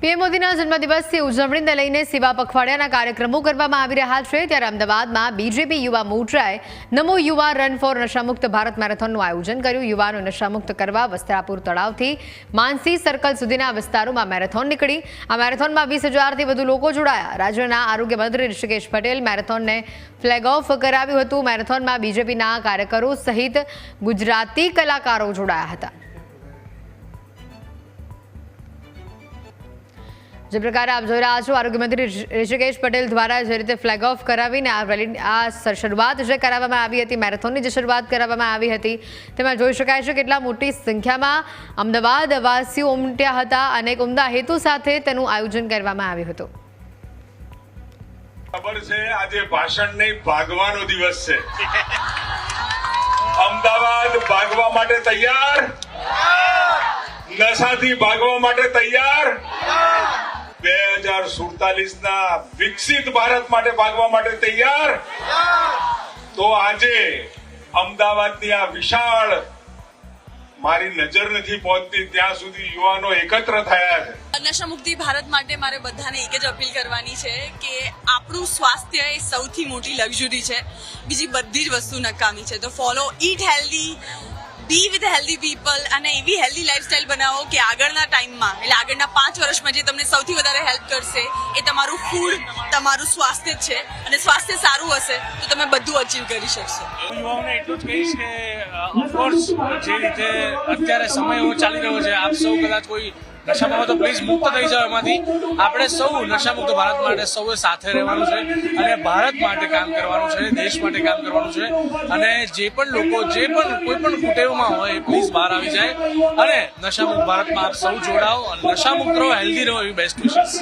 PM મોદીના જન્મદિવસની ઉજવણીને લઈને સેવા પખવાડિયાના કાર્યક્રમો કરવામાં આવી રહ્યા છે। ત્યારે અમદાવાદમાં બીજેપી યુવા મોરચાએ નમો યુવા રન ફોર નશામુક્ત ભારત મેરેથોનનું આયોજન કર્યું। યુવાનો નશામુક્ત કરવા વસ્ત્રાપુર તળાવથી માનસી સર્કલ સુધીના વિસ્તારોમાં મેરેથોન નીકળી। આ મેરેથોનમાં 20,000થી વધુ લોકો જોડાયા। રાજ્યના આરોગ્ય મંત્રી ઋષિકેશ પટેલ મેરેથોનને ફ્લેગ ઓફ કરાવ્યું હતું। મેરેથોનમાં બીજેપીના કાર્યકરો સહિત ગુજરાતી કલાકારો જોડાયા હતા। જે પ્રકારે આપ જોઈ રહ્યા છો, આરોગ્ય મંત્રી ઋષિકેશ પટેલ દ્વારા જે રીતે ફ્લેગ ઓફ કરાવીને આ શરૂઆત જે કરાવવામાં આવી હતી, મેરેથોનની જે શરૂઆત કરાવવામાં આવી હતી, તેમાં જોઈ શકાય છે કેટલા મોટી સંખ્યામાં અમદાવાદવાસીઓ ઉમટ્યા હતા અને એક ઉમદા હેતુ સાથે તેનું આયોજન કરવામાં આવ્યું હતું। ખબર છે આજે ભાષણ નહીં, ભાગવાનો દિવસ છે। અમદાવાદ ભાગવા માટે તૈયાર, નશાથી ભાગવા માટે તૈયાર, 2047ના વિકસિત ભારત માટે ભાગવા માટે તૈયાર। તો આજે અમદાવાદની આ વિશાળ, મારી નજર નથી પહોંચતી ત્યાં સુધી યુવાનો એકત્ર થયા છે। નશા મુક્તિ ભારત માટે મારે બધાને એક જ અપીલ કરવાની છે કે આપણું સ્વાસ્થ્ય એ સૌથી મોટી લક્ઝરી છે, બીજી બધી જ વસ્તુ નકામી છે। તો follow it healthy, be with healthy people અને એવી હેલ્ધી લાઈફસ્ટાઈલ બનાવો કે આગળના ટાઈમમાં, એટલે આગળના 5 વર્ષમાં જે તમને સૌથી વધારે હેલ્પ કરશે એ તમારું ફૂડ, તમારું સ્વાસ્થ્ય જ છે। અને સ્વાસ્થ્ય સારું હશે તો તમે બધું અચીવ કરી શકશો। યુવાઓને એટલું જ કહીશ કે ઓફકોર્સ જે રીતે અત્યારે સમય એવો ચાલી રહ્યો છે, આપ સૌ કદાચ કોઈ નશામાં હોય તો પ્લીઝ મુક્ત થઈ જાવ એમાંથી। આપણે સૌ નશામુક્ત ભારત માટે સૌએ સાથે રહેવાનું છે અને ભારત માટે કામ કરવાનું છે, દેશ માટે કામ કરવાનું છે। અને જે પણ લોકો જે પણ કોઈ પણ કુટેવમાં હોય પ્લીઝ બહાર આવી જાય અને નશામુક્ત ભારતમાં આપ સૌ જોડાઓ અને નશામુક્ત રહો, હેલ્ધી રહો, એવી બેસ્ટ વિશેષ।